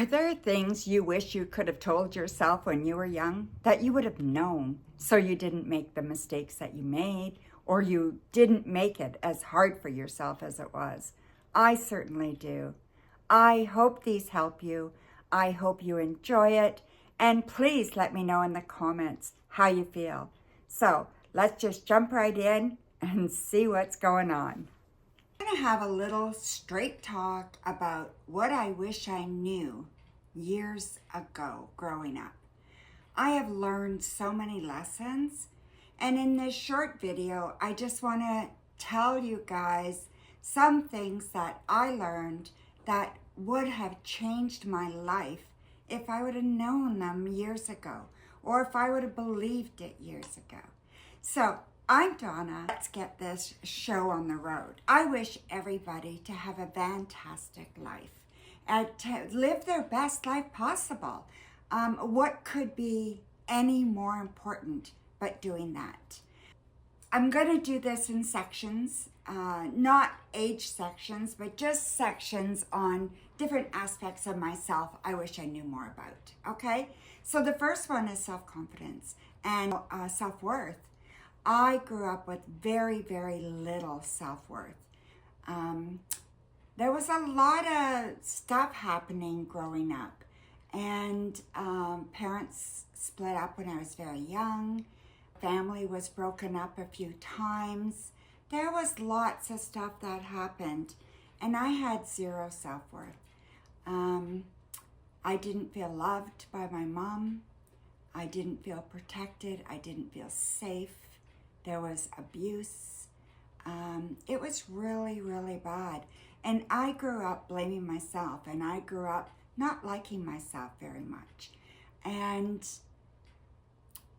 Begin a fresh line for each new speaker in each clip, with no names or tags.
Are there things you wish you could have told yourself when you were young that you would have known so you didn't make the mistakes that you made, or you didn't make it as hard for yourself as it was? I certainly do. I hope these help you. I hope you enjoy it. And please let me know in the comments how you feel. So let's just jump right in and see what's going on. I'm going to have a little straight talk about what I wish I knew years ago growing up. I have learned so many lessons, and in this short video, I just want to tell you guys some things that I learned that would have changed my life if I would have known them years ago, or if I would have believed it years ago. So, I'm Donna. Let's get this show on the road. I wish everybody to have a fantastic life and to live their best life possible. What could be any more important but doing that? I'm going to do this in sections, not age sections, but just sections on different aspects of myself I wish I knew more about, okay? So the first one is self-confidence and self-worth. I grew up with very, very little self-worth. There was a lot of stuff happening growing up, and parents split up when I was very young. Family was broken up a few times. There was lots of stuff that happened, and I had zero self-worth. I didn't feel loved by my mom. I didn't feel protected. I didn't feel safe. There was abuse. It was really, really bad. And I grew up blaming myself, and I grew up not liking myself very much. And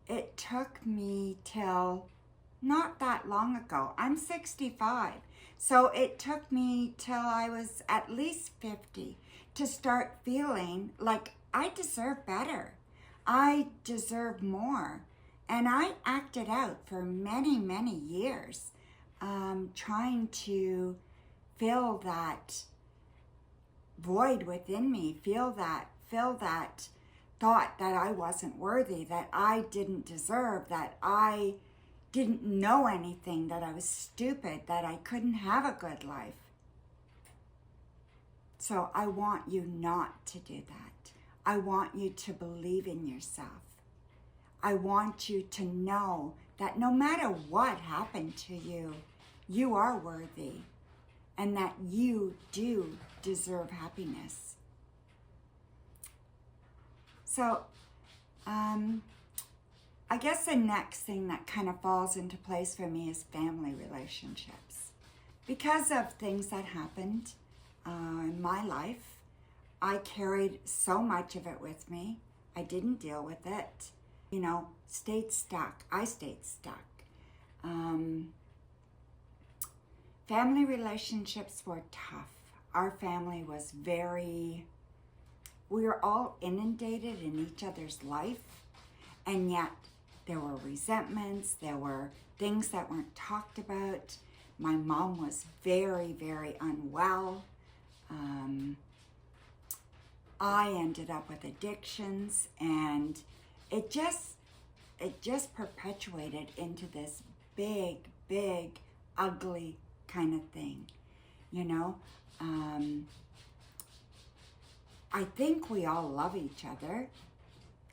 it took me till not that long ago. I'm 65. So it took me till I was at least 50 to start feeling like I deserve better. I deserve more. And I acted out for many, many years, trying to fill that void within me, fill that thought that I wasn't worthy, that I didn't deserve, that I didn't know anything, that I was stupid, that I couldn't have a good life. So I want you not to do that. I want you to believe in yourself. I want you to know that no matter what happened to you, you are worthy and that you do deserve happiness. So, I guess the next thing that kind of falls into place for me is family relationships. Because of things that happened in my life, I carried so much of it with me. I didn't deal with it. Stayed stuck. I stayed stuck. Family relationships were tough. Our family was we were all inundated in each other's life, and yet there were resentments, there were things that weren't talked about. My mom was very, very unwell. I ended up with addictions, and it just perpetuated into this big, big, ugly kind of thing, I think we all love each other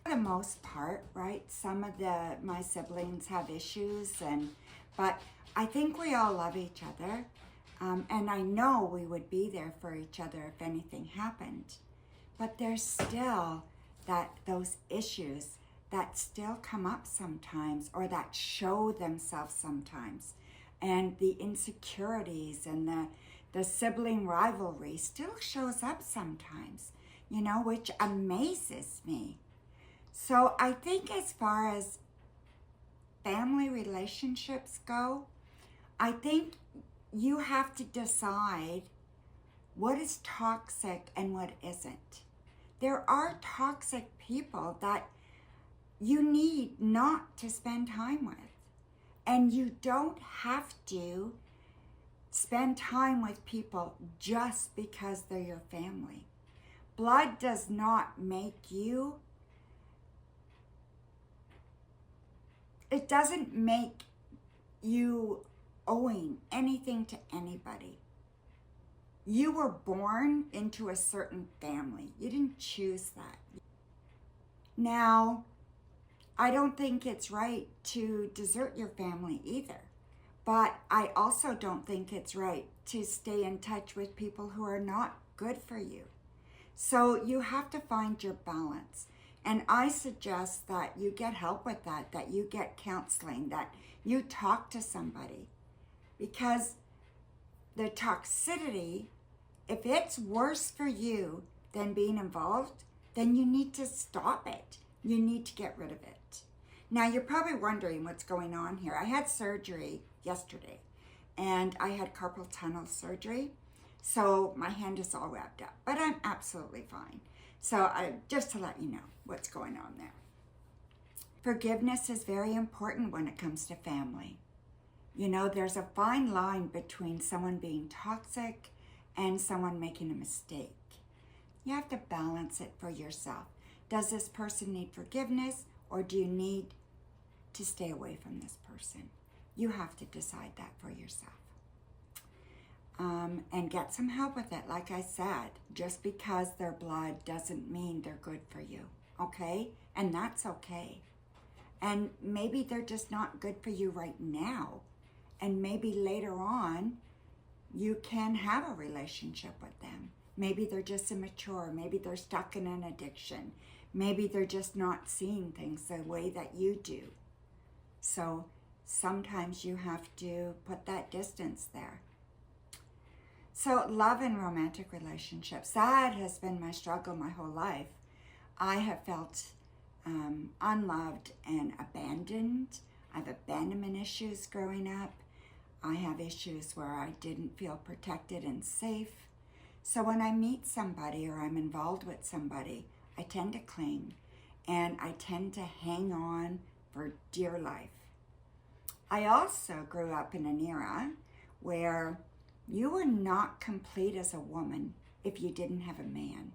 for the most part, right? Some of my siblings have issues, but I think we all love each other, and I know we would be there for each other if anything happened. But there's still those issues that still come up sometimes, or that show themselves sometimes. And the insecurities and the sibling rivalry still shows up sometimes, which amazes me. So I think as far as family relationships go, I think you have to decide what is toxic and what isn't. There are toxic people that you need not to spend time with. And you don't have to spend time with people just because they're your family. blood does not make you, it doesn't make you owing anything to anybody. You were born into a certain family. You didn't choose that. Now, I don't think it's right to desert your family either. But I also don't think it's right to stay in touch with people who are not good for you. So you have to find your balance. And I suggest that you get help with that, that you get counseling, that you talk to somebody. Because the toxicity, if it's worse for you than being involved, then you need to stop it. You need to get rid of it. Now, you're probably wondering what's going on here. I had surgery yesterday, and I had carpal tunnel surgery, so my hand is all wrapped up, but I'm absolutely fine. So just to let you know what's going on there. Forgiveness is very important when it comes to family. You know, there's a fine line between someone being toxic and someone making a mistake. You have to balance it for yourself. Does this person need forgiveness, or do you need to stay away from this person? You have to decide that for yourself. And get some help with it. Like I said, just because they're blood doesn't mean they're good for you, okay? And that's okay. And maybe they're just not good for you right now. And maybe later on, you can have a relationship with them. Maybe they're just immature. Maybe they're stuck in an addiction. Maybe they're just not seeing things the way that you do. So sometimes you have to put that distance there. So love and romantic relationships, that has been my struggle my whole life. I have felt unloved and abandoned. I have abandonment issues growing up. I have issues where I didn't feel protected and safe. So when I meet somebody or I'm involved with somebody, I tend to cling and I tend to hang on for dear life. I also grew up in an era where you were not complete as a woman if you didn't have a man.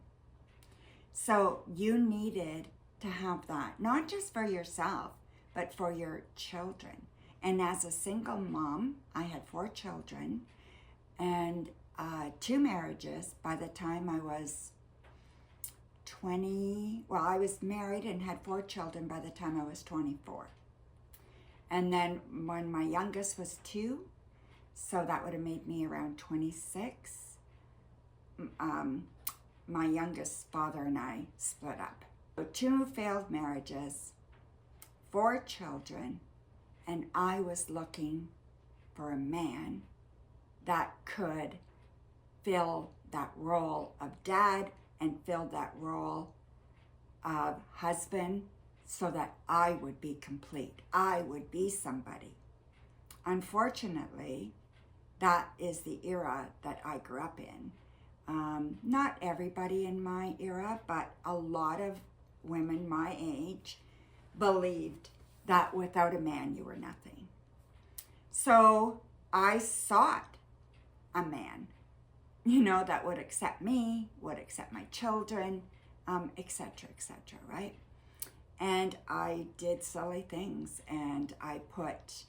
So you needed to have that, not just for yourself, but for your children. And as a single mom, I had 4 children and 2 marriages by the time I was 20. Well, I was married and had 4 children by the time I was 24. And then when my youngest was 2, so that would have made me around 26, my youngest father and I split up. So 2 failed marriages, 4 children, and I was looking for a man that could fill that role of dad and fill that role of husband so that I would be complete. I would be somebody. Unfortunately, that is the era that I grew up in. Not everybody in my era, but a lot of women my age believed that without a man you were nothing. So I sought a man, that would accept me, would accept my children, etc., right? And I did silly things, and I put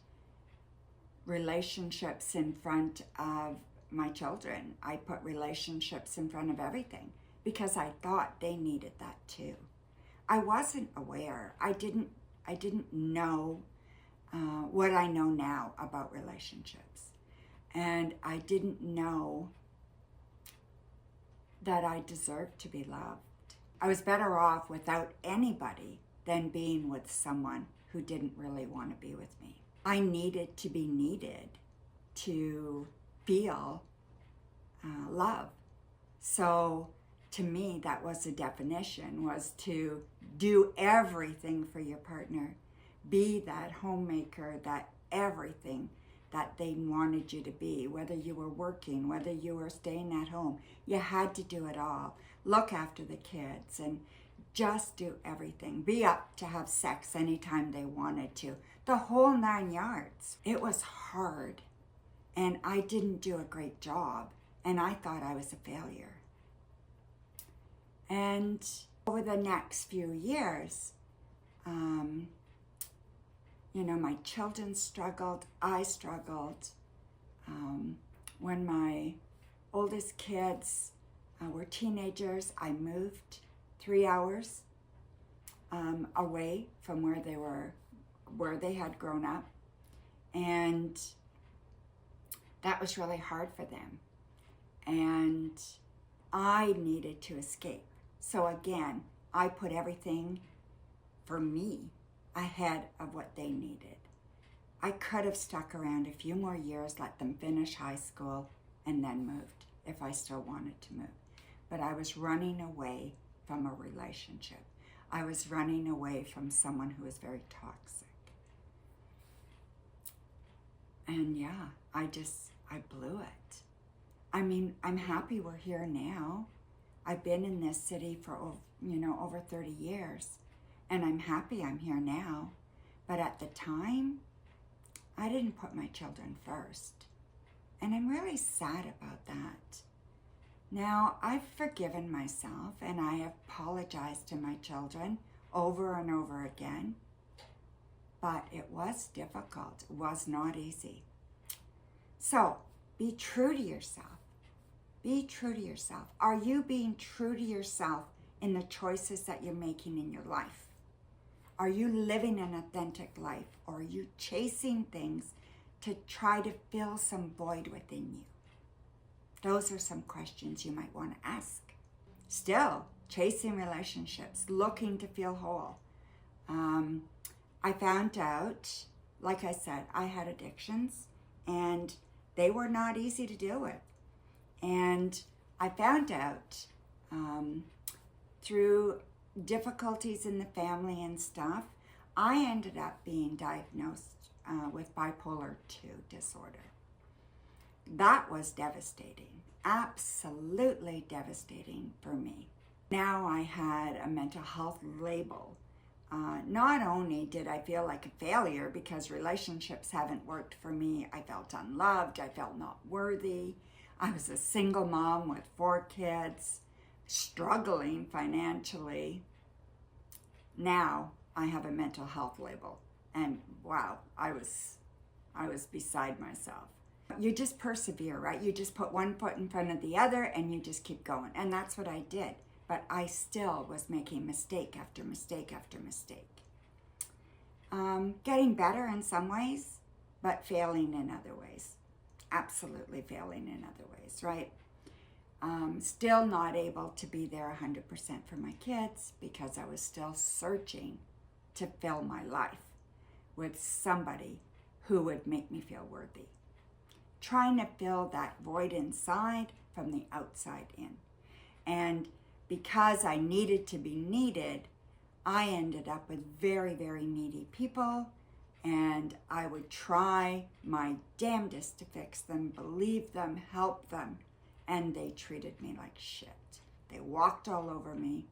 relationships in front of my children. I put relationships in front of everything because I thought they needed that too. I wasn't aware. I didn't know what I know now about relationships. And I didn't know that I deserved to be loved. I was better off without anybody than being with someone who didn't really want to be with me. I needed to be needed to feel love. So to me, that was the definition, was to do everything for your partner. Be that homemaker, that everything that they wanted you to be, whether you were working, whether you were staying at home. You had to do it all. Look after the kids and just do everything. Be up to have sex anytime they wanted to. The whole 9 yards. It was hard, and I didn't do a great job, and I thought I was a failure. And over the next few years, my children struggled, I struggled. When my oldest kids were teenagers, I moved 3 hours away from where they had grown up. And that was really hard for them. And I needed to escape. So again, I put everything for me ahead of what they needed. I could have stuck around a few more years, let them finish high school, and then moved if I still wanted to move. But I was running away from a relationship. I was running away from someone who was very toxic. And yeah, I blew it. I mean, I'm happy we're here now. I've been in this city for, over 30 years, and I'm happy I'm here now. But at the time, I didn't put my children first. And I'm really sad about that. Now, I've forgiven myself, and I have apologized to my children over and over again. But it was difficult. It was not easy. So, be true to yourself. Be true to yourself. Are you being true to yourself in the choices that you're making in your life? Are you living an authentic life, or are you chasing things to try to fill some void within you? Those are some questions you might want to ask. Still, chasing relationships, looking to feel whole. I found out, like I said, I had addictions, and they were not easy to deal with. And I found out through difficulties in the family and stuff, I ended up being diagnosed with bipolar 2 disorder. That was devastating, absolutely devastating for me. Now I had a mental health label. Not only did I feel like a failure because relationships haven't worked for me, I felt unloved, I felt not worthy. I was a single mom with 4 kids, struggling financially. Now I have a mental health label, and wow, I was beside myself. You just persevere, right? You just put one foot in front of the other and you just keep going. And that's what I did. But I still was making mistake after mistake after mistake. Getting better in some ways, but failing in other ways. Absolutely failing in other ways, right? Still not able to be there 100% for my kids because I was still searching to fill my life with somebody who would make me feel worthy. Trying to fill that void inside from the outside in. And because I needed to be needed, I ended up with very, very needy people, and I would try my damnedest to fix them, believe them, help them, and they treated me like shit. They walked all over me.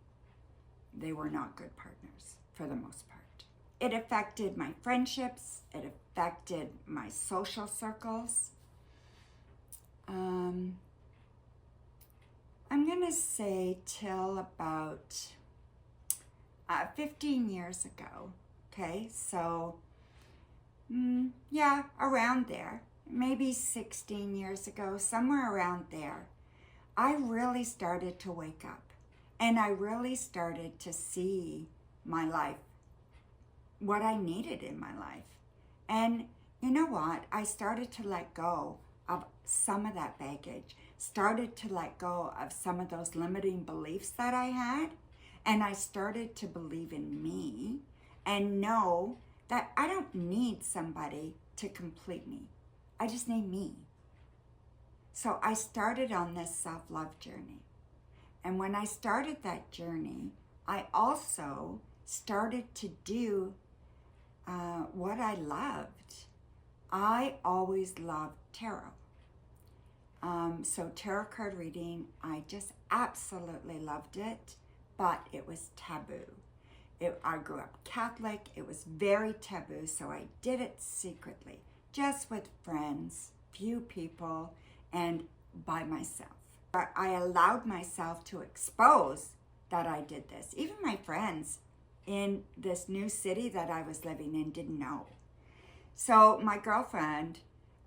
They were not good partners for the most part. It affected my friendships. It affected my social circles. I'm going to say till about 15 years ago, okay? So, yeah, around there. Maybe 16 years ago, somewhere around there, I really started to wake up. And I really started to see my life, what I needed in my life. And you know what? I started to let go of some of that baggage, started to let go of some of those limiting beliefs that I had, and I started to believe in me and know that I don't need somebody to complete me. I just need me. So I started on this self-love journey. And when I started that journey, I also started to do what I loved. I always loved tarot. So tarot card reading, I just absolutely loved it, but it was taboo. I grew up Catholic. It was very taboo, so I did it secretly, just with friends, few people, and by myself. But I allowed myself to expose that I did this. Even my friends in this new city that I was living in didn't know. So my girlfriend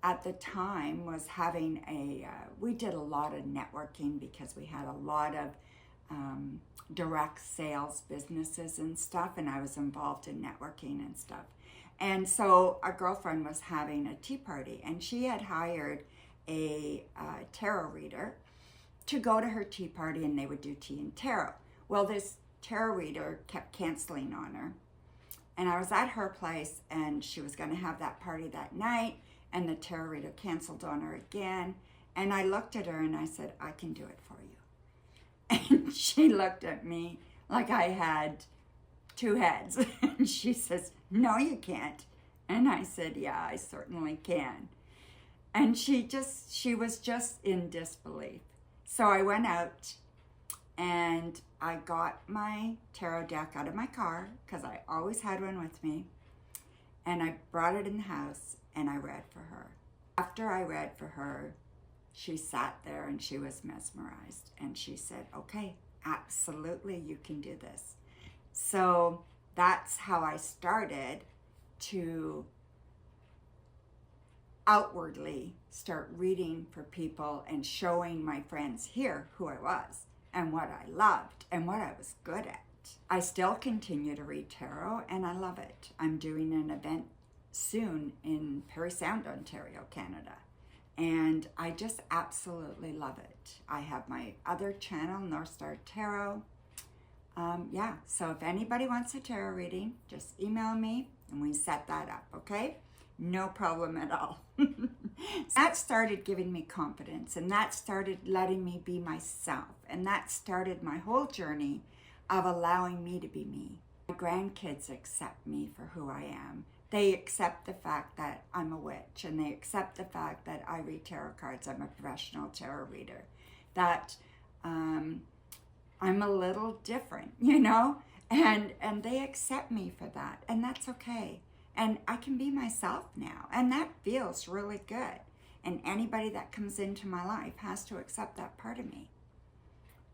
at the time was having we did a lot of networking because we had a lot of direct sales businesses and stuff, and I was involved in networking and stuff. And so our girlfriend was having a tea party, and she had hired a tarot reader to go to her tea party, and they would do tea and tarot. Well, this tarot reader kept canceling on her, and I was at her place, and she was going to have that party that night, and the tarot reader canceled on her again. And I looked at her and I said, I can do it for you. And she looked at me like I had two heads. And she says, no, you can't. And I said, yeah, I certainly can. And she was just in disbelief. So I went out and I got my tarot deck out of my car, because I always had one with me, and I brought it in the house and I read for her. After I read for her, she sat there and she was mesmerized, and she said, okay, absolutely, you can do this. So that's how I started to outwardly start reading for people and showing my friends here who I was and what I loved and what I was good at. I still continue to read tarot, and I love it. I'm doing an event soon in Parry Sound, Ontario, Canada, and I just absolutely love it. I have my other channel, North Star Tarot. So if anybody wants a tarot reading, just email me and we set that up, okay? No problem at all. That started giving me confidence, and that started letting me be myself, and that started my whole journey of allowing me to be me. My grandkids accept me for who I am. They accept the fact that I'm a witch, and they accept the fact that I read tarot cards. I'm a professional tarot reader. That I'm a little different, and they accept me for that, and that's okay. And I can be myself now, and that feels really good. And anybody that comes into my life has to accept that part of me.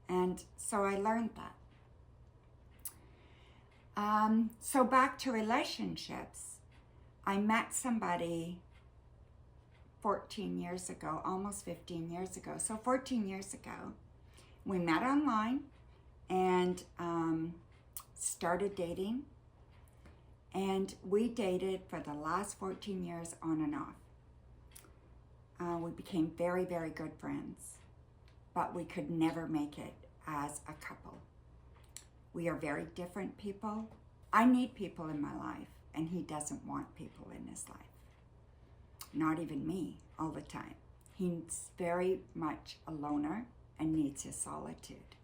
And so I learned that. So back to relationships. I met somebody 14 years ago, almost 15 years ago. So 14 years ago, we met online and started dating. And we dated for the last 14 years on and off. We became very, very good friends, but we could never make it as a couple. We are very different people. I need people in my life, and he doesn't want people in his life. Not even me all the time. He's very much a loner and needs his solitude.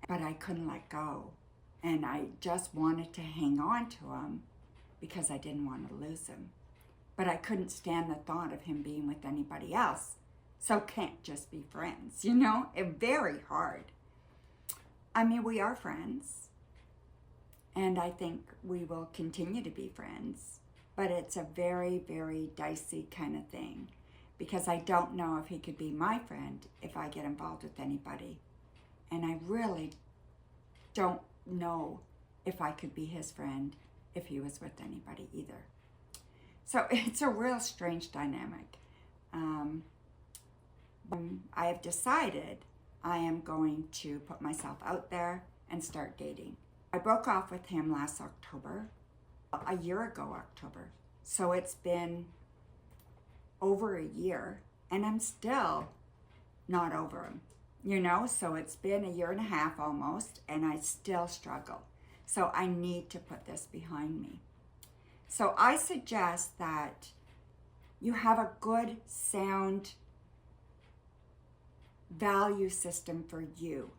But I couldn't let go. And I just wanted to hang on to him because I didn't want to lose him. But I couldn't stand the thought of him being with anybody else. So can't just be friends, It's very hard. I mean, we are friends. And I think we will continue to be friends. But it's a very, very dicey kind of thing. Because I don't know if he could be my friend if I get involved with anybody. And I really don't know if I could be his friend if he was with anybody either. So it's a real strange dynamic. I have decided I am going to put myself out there and start dating. I broke off with him last October, a year ago October. So it's been over a year, and I'm still not over him. So it's been a year and a half almost, and I still struggle. So I need to put this behind me. So I suggest that you have a good, sound value system for you.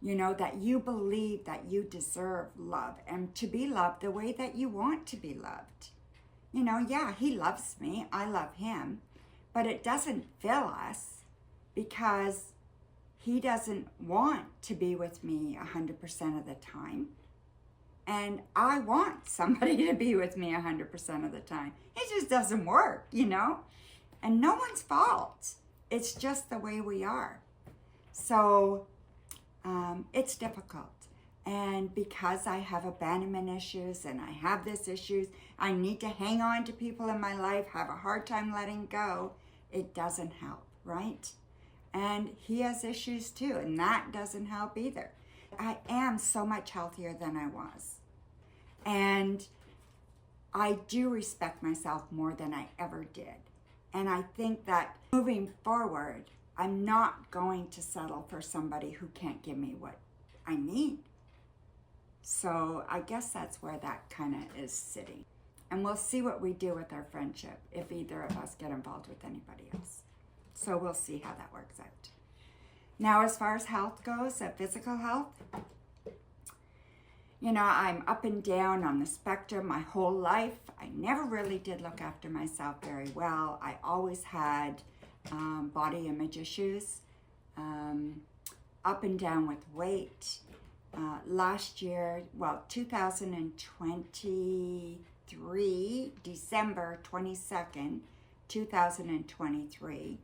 That you believe that you deserve love and to be loved the way that you want to be loved. Yeah, he loves me, I love him, but it doesn't fill us because he doesn't want to be with me 100% of the time. And I want somebody to be with me 100% of the time. It just doesn't work, And no one's fault. It's just the way we are. So it's difficult. And because I have abandonment issues and I have these issues, I need to hang on to people in my life, have a hard time letting go. It doesn't help, right? And he has issues too, and that doesn't help either. I am so much healthier than I was. And I do respect myself more than I ever did. And I think that moving forward, I'm not going to settle for somebody who can't give me what I need. So I guess that's where that kind of is sitting. And we'll see what we do with our friendship if either of us get involved with anybody else. So we'll see how that works out. Now, as far as health goes, physical health, you know, I'm up and down on the spectrum my whole life. I never really did look after myself very well. I always had body image issues, up and down with weight. Last year, 2023, December 22nd, 2023,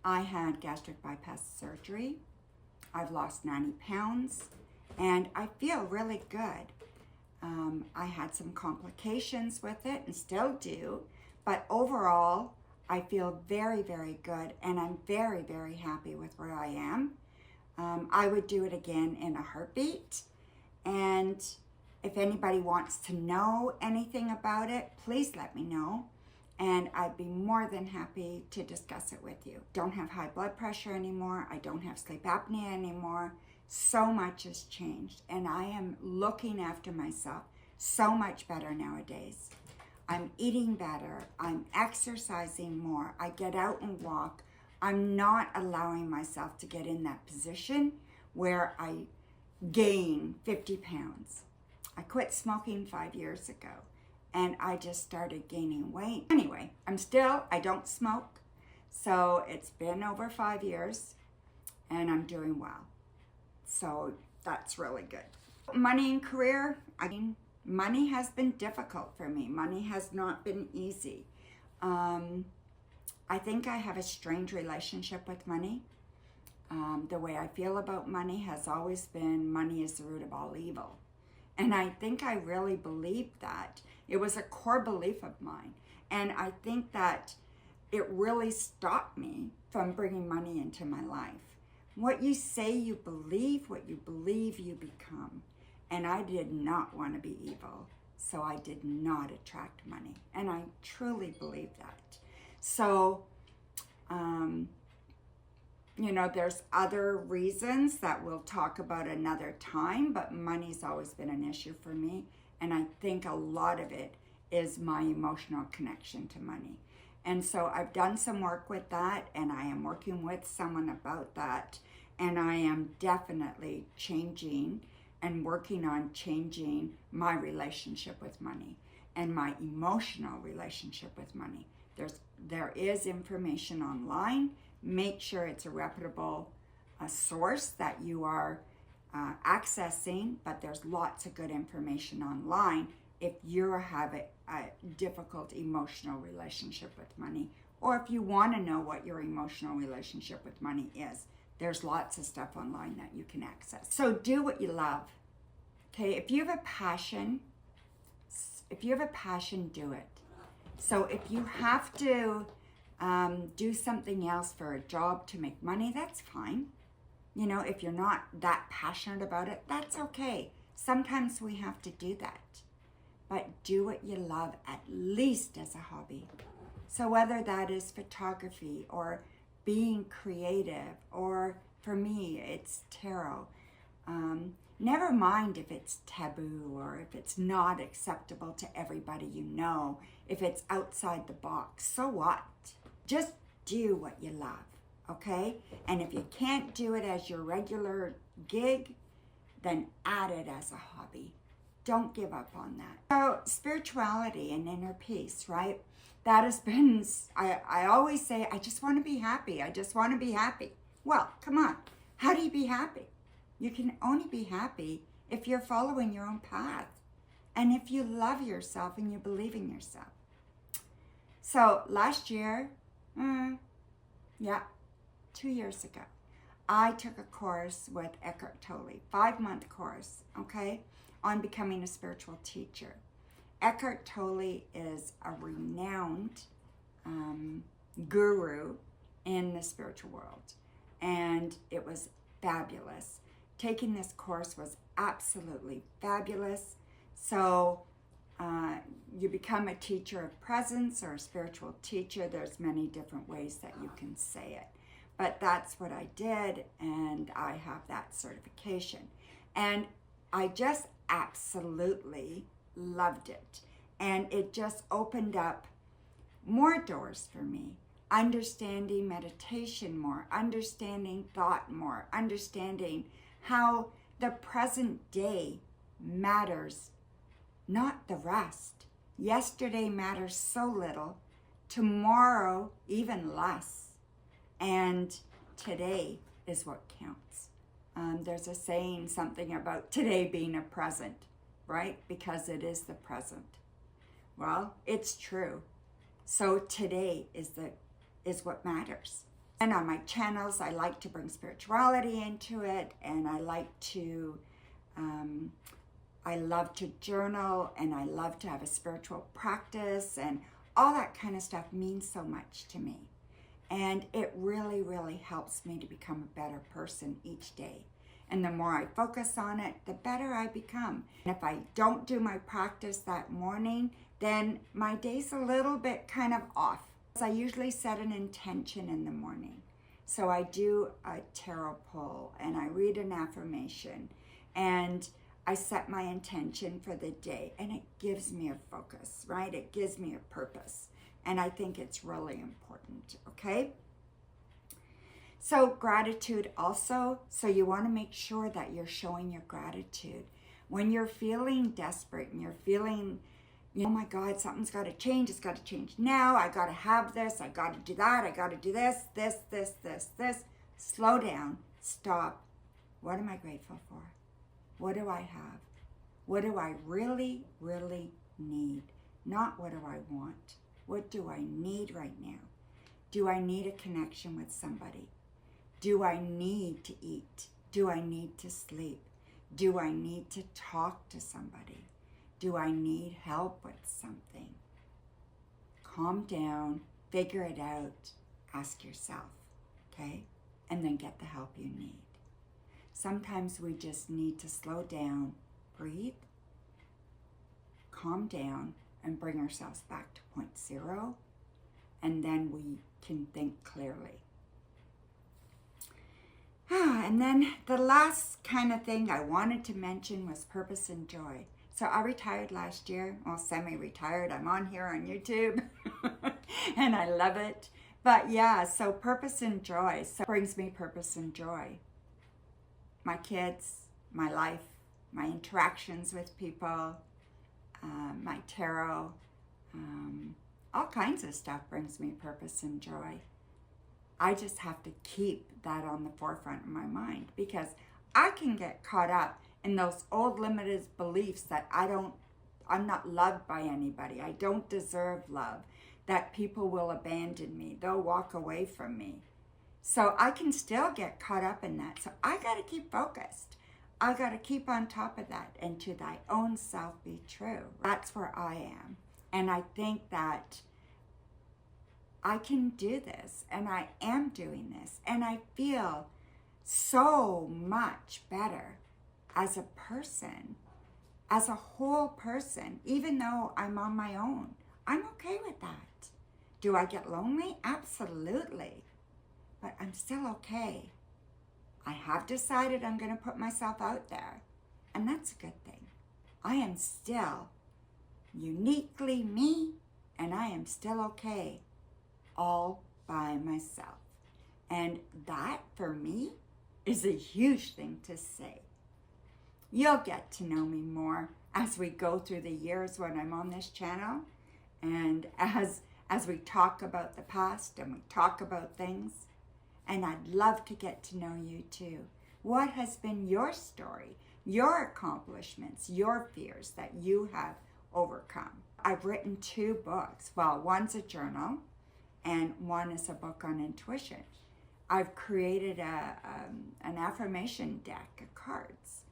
I had gastric bypass surgery. I've lost 90 pounds and I feel really good. I had some complications with it and still do, but overall, I feel very, very good and I'm very, very happy with where I am. I would do it again in a heartbeat. And if anybody wants to know anything about it, please let me know. And I'd be more than happy to discuss it with you. Don't have high blood pressure anymore. I don't have sleep apnea anymore. So much has changed. And I am looking after myself so much better nowadays. I'm eating better. I'm exercising more. I get out and walk. I'm not allowing myself to get in that position where I gain 50 pounds. I quit smoking 5 years ago and I just started gaining weight. Anyway, I don't smoke. So it's been over 5 years and I'm doing well. So that's really good. Money and career, money has been difficult for me. Money has not been easy. I think I have a strange relationship with money. The way I feel about money has always been money is the root of all evil. And I think I really believed that. It was a core belief of mine. And I think that it really stopped me from bringing money into my life. What you say you believe, what you believe you become. And I did not want to be evil. So I did not attract money. And I truly believe that. So, you know, there's other reasons that we'll talk about another time, but money's always been an issue for me. And I think a lot of it is my emotional connection to money. And so I've done some work with that, and I am working with someone about that. And I am definitely changing and working on changing my relationship with money and my emotional relationship with money. There is information online. Make sure it's a reputable source that you are accessing, but there's lots of good information online if you're having a difficult emotional relationship with money, or if you want to know what your emotional relationship with money is. There's lots of stuff online that you can access. So do what you love. Okay, if you have a passion, do it. So if you have to do something else for a job to make money, that's fine. You know, if you're not that passionate about it, that's okay. Sometimes we have to do that. But do what you love, at least as a hobby. So whether that is photography or being creative, or for me, it's tarot. Never mind if it's taboo or if it's not acceptable to everybody you know, if it's outside the box. So what? Just do what you love, okay? And if you can't do it as your regular gig, then add it as a hobby. Don't give up on that. So spirituality and inner peace, right? That has been, I always say, I just want to be happy. I just want to be happy. Well, come on. How do you be happy? You can only be happy if you're following your own path and if you love yourself and you believe in yourself. So last year, 2 years ago, I took a course with Eckhart Tolle, 5-month course, okay, on becoming a spiritual teacher. Eckhart Tolle is a renowned guru in the spiritual world, and it was fabulous. Taking this course was absolutely fabulous. So you become a teacher of presence or a spiritual teacher. There's many different ways that you can say it. But that's what I did, and I have that certification. And I just absolutely loved it. And it just opened up more doors for me. Understanding meditation more, understanding thought more, understanding how the present day matters, not the rest. Yesterday matters so little, tomorrow even less, and today is what counts. There's a saying, something about today being a present, right? Because it is the present. Well, it's true. So today is what matters. And on my channels, I like to bring spirituality into it, and I love to journal, and I love to have a spiritual practice, and all that kind of stuff means so much to me. And it really, really helps me to become a better person each day. And the more I focus on it, the better I become. And if I don't do my practice that morning, then my day's a little bit kind of off. I usually set an intention in the morning. So I do a tarot pull, and I read an affirmation, and I set my intention for the day, and it gives me a focus, right? It gives me a purpose. And I think it's really important, okay? So gratitude also, so you want to make sure that you're showing your gratitude. When you're feeling desperate and you're feeling, oh my God, something's got to change. It's got to change now. I got to have this. I got to do that. I got to do this. Slow down. Stop. What am I grateful for? What do I have? What do I really, really need? Not what do I want. What do I need right now? Do I need a connection with somebody? Do I need to eat? Do I need to sleep? Do I need to talk to somebody? Do I need help with something? Calm down, figure it out, ask yourself, okay? And then get the help you need. Sometimes we just need to slow down, breathe, calm down, and bring ourselves back to point zero, and then we can think clearly. And then the last kind of thing I wanted to mention was purpose and joy. So I retired last year, well, semi-retired. I'm on here on YouTube, and I love it. But yeah, so purpose and joy. So brings me purpose and joy. My kids, my life, my interactions with people, my tarot, all kinds of stuff brings me purpose and joy. I just have to keep that on the forefront of my mind, because I can get caught up in those old limited beliefs that I'm not loved by anybody. I don't deserve love, that people will abandon me. They'll walk away from me. So I can still get caught up in that. So I got to keep focused. I got to keep on top of that. And to thy own self be true. That's where I am. And I think that I can do this, and I am doing this, and I feel so much better as a person, as a whole person, even though I'm on my own. I'm okay with that. Do I get lonely? Absolutely. But I'm still okay. I have decided I'm going to put myself out there, and that's a good thing. I am still uniquely me, and I am still okay all by myself. And that, for me, is a huge thing to say. You'll get to know me more as we go through the years when I'm on this channel, and as we talk about the past and we talk about things. And I'd love to get to know you too. What has been your story, your accomplishments, your fears that you have overcome? I've written 2 books. Well, one's a journal, and one is a book on intuition. I've created an affirmation deck of cards.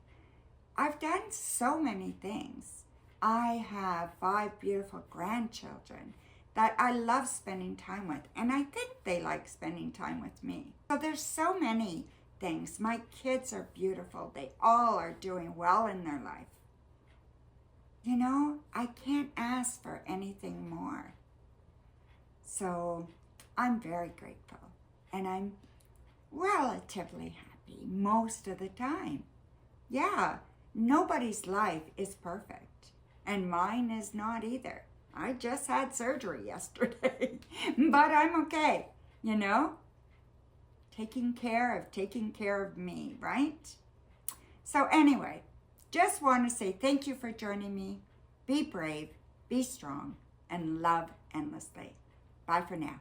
I've done so many things. I have 5 beautiful grandchildren that I love spending time with, and I think they like spending time with me. So there's so many things. My kids are beautiful. They all are doing well in their life. You know, I can't ask for anything more. So I'm very grateful, and I'm relatively happy most of the time. Yeah, nobody's life is perfect, and mine is not either. I just had surgery yesterday, but I'm okay, you know? Taking care of me, right? So anyway, just want to say thank you for joining me. Be brave, be strong, and love endlessly. Bye for now.